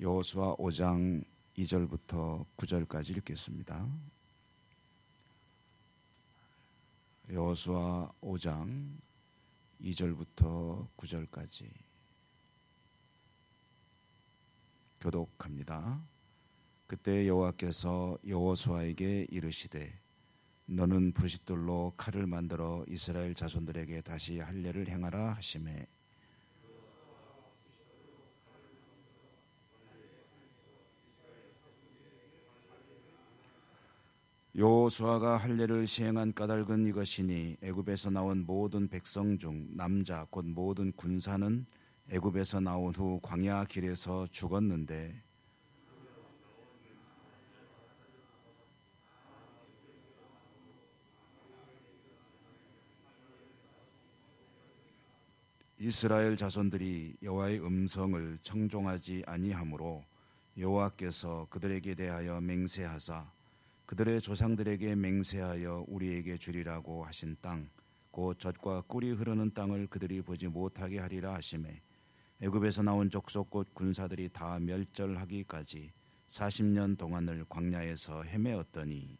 여호수아 5장 2절부터 9절까지 읽겠습니다. 여호수아 5장 2절부터 9절까지 교독합니다. 그때 여호와께서 여호수아에게 이르시되 너는 부싯돌로 칼을 만들어 이스라엘 자손들에게 다시 할례를 행하라 하시매 여호수아가 할례를 시행한 까닭은 이것이니 애굽에서 나온 모든 백성 중 남자 곧 모든 군사는 애굽에서 나온 후 광야 길에서 죽었는데 이스라엘 자손들이 여호와의 음성을 청종하지 아니하므로 여호와께서 그들에게 대하여 맹세하사 그들의 조상들에게 맹세하여 우리에게 주리라고 하신 땅 곧 젖과 꿀이 흐르는 땅을 그들이 보지 못하게 하리라 하시매 애굽에서 나온 족속 곧 군사들이 다 멸절하기까지 40년 동안을 광야에서 헤매었더니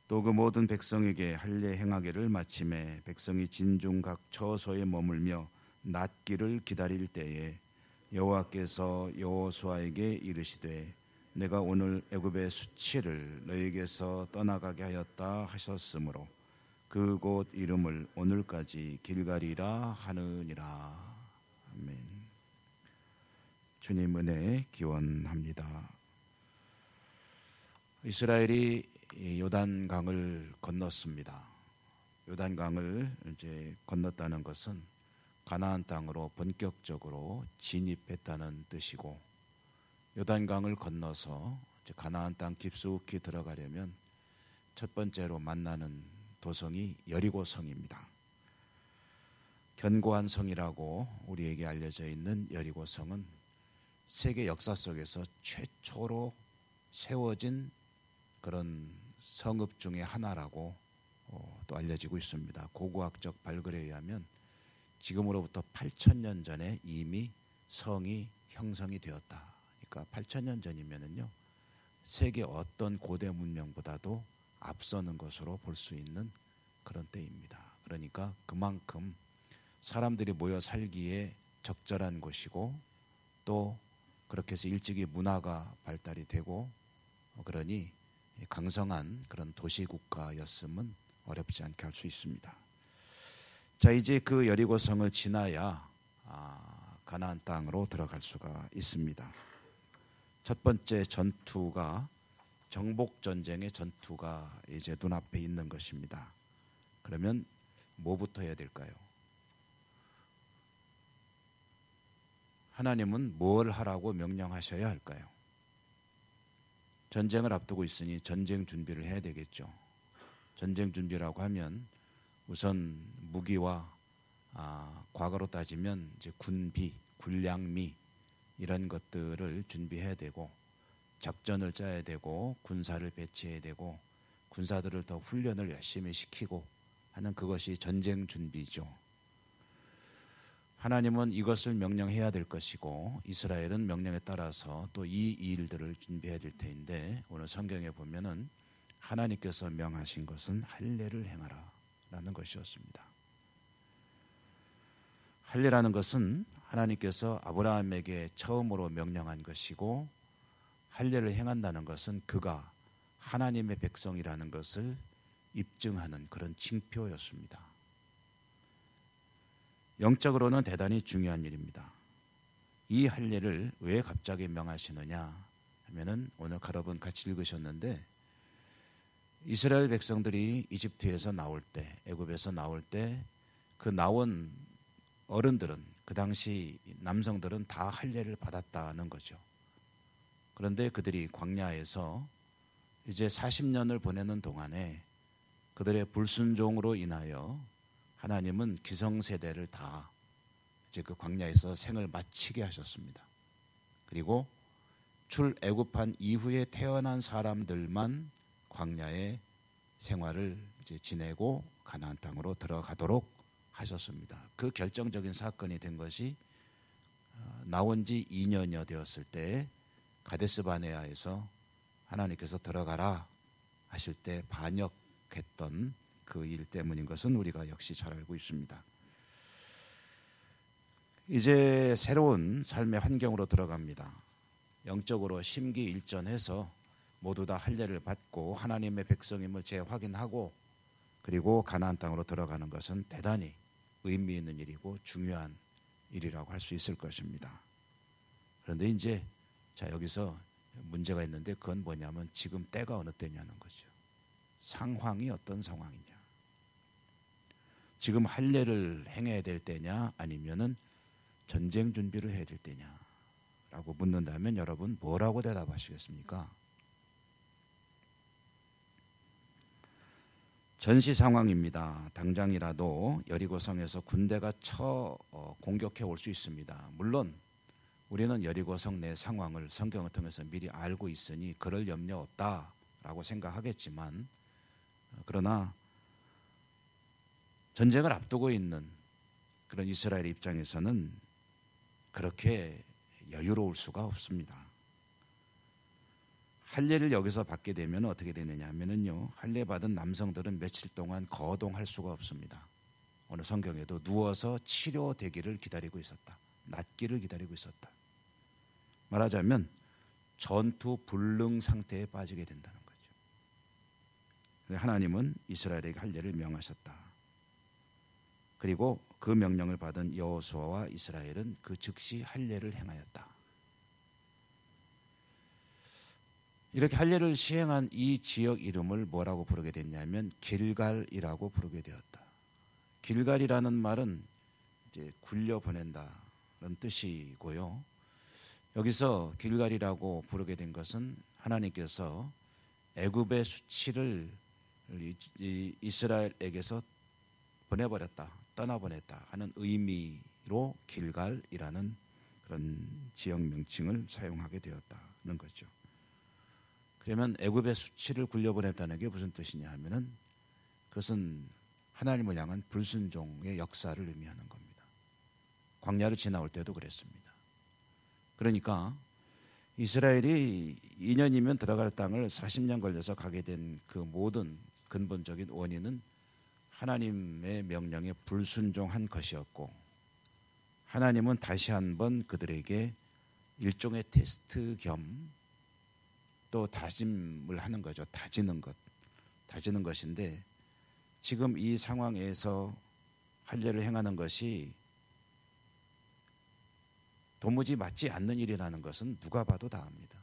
또 그 모든 백성에게 할례 행하기를 마침에 백성이 진중 각 처소에 머물며 낫기를 기다릴 때에 여호와께서 여호수아에게 이르시되 내가 오늘 애굽의 수치를 너에게서 떠나가게 하였다 하셨으므로 그곳 이름을 오늘까지 길갈이라 하느니라. 아멘. 주님 은혜에 기원합니다. 이스라엘이 요단강을 건넜습니다. 요단강을 이제 건넜다는 것은 가나안 땅으로 본격적으로 진입했다는 뜻이고, 요단강을 건너서 이제 가나안 땅 깊숙이 들어가려면 첫 번째로 만나는 도성이 여리고성입니다. 견고한 성이라고 우리에게 알려져 있는 여리고성은 세계 역사 속에서 최초로 세워진 그런 성읍 중의 하나라고 또 알려지고 있습니다. 고고학적 발굴에 의하면 지금으로부터 8,000년 전에 이미 성이 형성이 되었다. 그러니까 8,000년 전이면은요, 세계 어떤 고대 문명보다도 앞서는 것으로 볼 수 있는 그런 때입니다. 그러니까 그만큼 사람들이 모여 살기에 적절한 곳이고, 또 그렇게 해서 일찍이 문화가 발달이 되고, 그러니 강성한 그런 도시국가였음은 어렵지 않게 할 수 있습니다. 자, 이제 그 여리고성을 지나야 가나안 땅으로 들어갈 수가 있습니다. 첫 번째 전투가 정복전쟁의 전투가 이제 눈앞에 있는 것입니다. 그러면 뭐부터 해야 될까요? 하나님은 뭘 하라고 명령하셔야 할까요? 전쟁을 앞두고 있으니 전쟁 준비를 해야 되겠죠. 전쟁 준비라고 하면 우선 무기와 과거로 따지면 이제 군비, 군량미 이런 것들을 준비해야 되고, 작전을 짜야 되고, 군사를 배치해야 되고, 군사들을 더 훈련을 열심히 시키고 하는 그것이 전쟁 준비죠. 하나님은 이것을 명령해야 될 것이고, 이스라엘은 명령에 따라서 또 이 일들을 준비해야 될 터인데, 오늘 성경에 보면은 하나님께서 명하신 것은 할례를 행하라 라는 것이었습니다. 할례라는 것은 하나님께서 아브라함에게 처음으로 명령한 것이고, 할례를 행한다는 것은 그가 하나님의 백성이라는 것을 입증하는 그런 징표였습니다. 영적으로는 대단히 중요한 일입니다. 이 할례를 왜 갑자기 명하시느냐 하면은, 오늘 여러분 같이 읽으셨는데, 이스라엘 백성들이 이집트에서 나올 때, 애굽에서 나올 때 그 나온 어른들은, 그 당시 남성들은 다 할례를 받았다는 거죠. 그런데 그들이 광야에서 이제 40년을 보내는 동안에 그들의 불순종으로 인하여 하나님은 기성세대를 다 이제 그 광야에서 생을 마치게 하셨습니다. 그리고 출애굽한 이후에 태어난 사람들만 광야의 생활을 이제 지내고 가나안 땅으로 들어가도록 하셨습니다. 그 결정적인 사건이 된 것이 나온 지 2년여 되었을 때 가데스 바네아에서 하나님께서 들어가라 하실 때 반역했던 그 일 때문인 것은 우리가 역시 잘 알고 있습니다. 이제 새로운 삶의 환경으로 들어갑니다. 영적으로 심기일전해서 모두 다 할례를 받고 하나님의 백성임을 재확인하고 그리고 가나안 땅으로 들어가는 것은 대단히 의미 있는 일이고 중요한 일이라고 할 수 있을 것입니다. 그런데 이제 여기서 문제가 있는데 그건 뭐냐면 지금 때가 어느 때냐는 거죠. 상황이 어떤 상황이냐. 지금 할례를 행해야 될 때냐 아니면은 전쟁 준비를 해야 될 때냐라고 묻는다면 여러분 뭐라고 대답하시겠습니까? 전시 상황입니다. 당장이라도 여리고성에서 군대가 공격해 올 수 있습니다. 물론 우리는 여리고성 내 상황을 성경을 통해서 미리 알고 있으니 그럴 염려 없다라고 생각하겠지만 그러나 전쟁을 앞두고 있는 그런 이스라엘 입장에서는 그렇게 여유로울 수가 없습니다. 할례를 여기서 받게 되면 어떻게 되느냐 하면요, 할례 받은 남성들은 며칠 동안 거동할 수가 없습니다. 오늘 성경에도 누워서 치료되기를 기다리고 있었다. 낫기를 기다리고 있었다. 말하자면 전투 불능 상태에 빠지게 된다는 거죠. 하나님은 이스라엘에게 할례를 명하셨다. 그리고 그 명령을 받은 여호수아와 이스라엘은 그 즉시 할례를 행하였다. 이렇게 할례를 시행한 이 지역 이름을 뭐라고 부르게 됐냐면 길갈이라고 부르게 되었다. 길갈이라는 말은 이제 굴려 보낸다는 뜻이고요. 여기서 길갈이라고 부르게 된 것은 하나님께서 애굽의 수치를 이스라엘에게서 보내버렸다, 떠나보냈다 하는 의미로 길갈이라는 그런 지역 명칭을 사용하게 되었다는 거죠. 그러면 애굽의 수치를 굴려보냈다는 게 무슨 뜻이냐 하면은 그것은 하나님을 향한 불순종의 역사를 의미하는 겁니다. 광야를 지나올 때도 그랬습니다. 그러니까 이스라엘이 2년이면 들어갈 땅을 40년 걸려서 가게 된 그 모든 근본적인 원인은 하나님의 명령에 불순종한 것이었고, 하나님은 다시 한번 그들에게 일종의 테스트 겸 또 다짐을 하는 거죠. 다지는 것인데, 지금 이 상황에서 할례를 행하는 것이 도무지 맞지 않는 일이라는 것은 누가 봐도 다 압니다.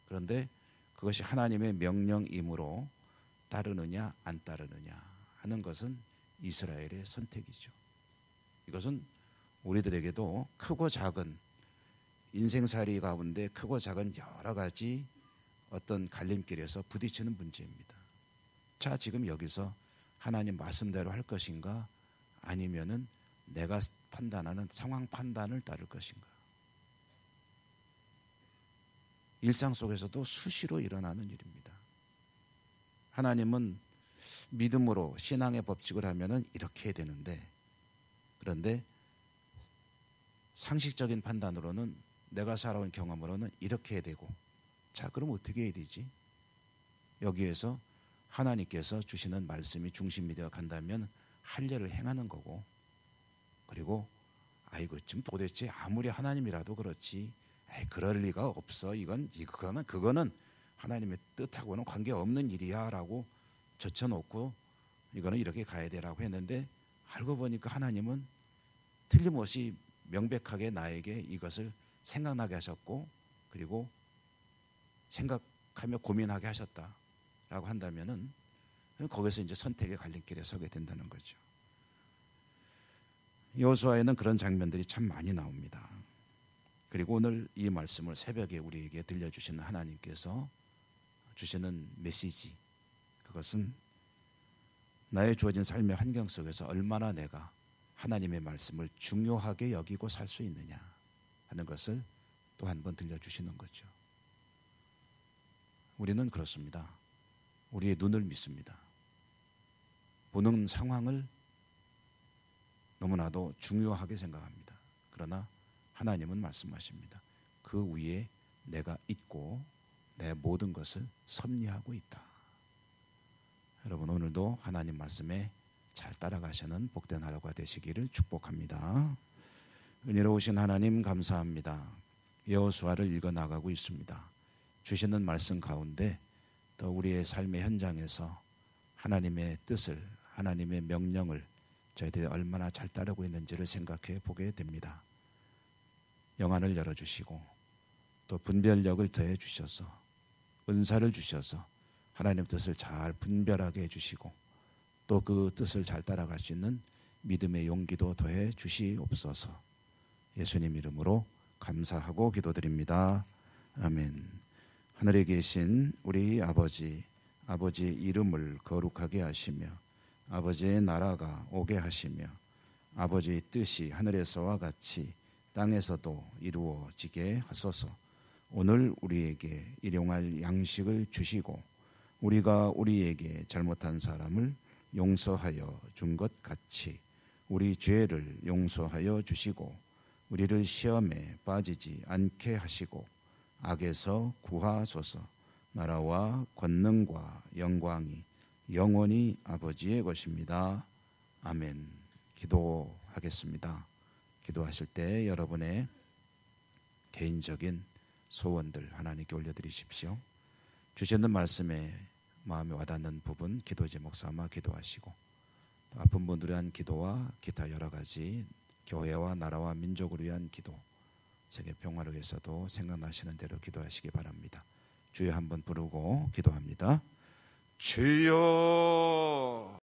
그런데 그것이 하나님의 명령이므로 따르느냐 안 따르느냐 하는 것은 이스라엘의 선택이죠. 이것은 우리들에게도 크고 작은 인생살이 가운데 크고 작은 여러 가지 어떤 갈림길에서 부딪히는 문제입니다. 자, 지금 여기서 하나님 말씀대로 할 것인가 아니면은 내가 판단하는 상황 판단을 따를 것인가. 일상 속에서도 수시로 일어나는 일입니다. 하나님은 믿음으로 신앙의 법칙을 하면은 이렇게 해야 되는데, 그런데 상식적인 판단으로는 내가 살아온 경험으로는 이렇게 해야 되고, 자, 그럼 어떻게 해야 되지? 여기에서 하나님께서 주시는 말씀이 중심이 되어 간다면 할례를 행하는 거고, 그리고 아이고 지금 도대체 아무리 하나님이라도 그렇지, 그럴 리가 없어. 그거는 하나님의 뜻하고는 관계없는 일이야라고 젖혀놓고 이거는 이렇게 가야 되라고 했는데, 알고 보니까 하나님은 틀림없이 명백하게 나에게 이것을 생각나게 하셨고, 그리고 생각하며 고민하게 하셨다라고 한다면은 거기서 이제 선택의 갈림길에 서게 된다는 거죠. 여호수아에는 그런 장면들이 참 많이 나옵니다. 그리고 오늘 이 말씀을 새벽에 우리에게 들려주시는 하나님께서 주시는 메시지, 그것은 나의 주어진 삶의 환경 속에서 얼마나 내가 하나님의 말씀을 중요하게 여기고 살 수 있느냐 하는 것을 또 한 번 들려주시는 거죠. 우리는 그렇습니다. 우리의 눈을 믿습니다. 보는 상황을 너무나도 중요하게 생각합니다. 그러나 하나님은 말씀하십니다. 그 위에 내가 있고 내 모든 것을 섭리하고 있다. 여러분, 오늘도 하나님 말씀에 잘 따라가시는 복된 하루가 되시기를 축복합니다. 은혜로우신 하나님 감사합니다. 여호수아를 읽어나가고 있습니다. 주시는 말씀 가운데 또 우리의 삶의 현장에서 하나님의 뜻을, 하나님의 명령을 저희들이 얼마나 잘 따르고 있는지를 생각해 보게 됩니다. 영안을 열어주시고 또 분별력을 더해 주셔서 은사를 주셔서 하나님 뜻을 잘 분별하게 해주시고 또 그 뜻을 잘 따라갈 수 있는 믿음의 용기도 더해 주시옵소서. 예수님 이름으로 감사하고 기도드립니다. 아멘. 하늘에 계신 우리 아버지, 아버지의 이름을 거룩하게 하시며 아버지의 나라가 오게 하시며 아버지의 뜻이 하늘에서와 같이 땅에서도 이루어지게 하소서. 오늘 우리에게 일용할 양식을 주시고 우리가 우리에게 잘못한 사람을 용서하여 준 것 같이 우리 죄를 용서하여 주시고 우리를 시험에 빠지지 않게 하시고 악에서 구하소서. 나라와 권능과 영광이 영원히 아버지의 것입니다. 아멘. 기도하겠습니다. 기도하실 때 여러분의 개인적인 소원들 하나님께 올려드리십시오. 주시는 말씀에 마음에 와닿는 부분 기도 제목 삼아 기도하시고 또 아픈 분들을 위한 기도와 기타 여러 가지 교회와 나라와 민족을 위한 기도, 세계 평화를 위해서도 생각나시는 대로 기도하시기 바랍니다. 주여 한번 부르고 기도합니다. 주여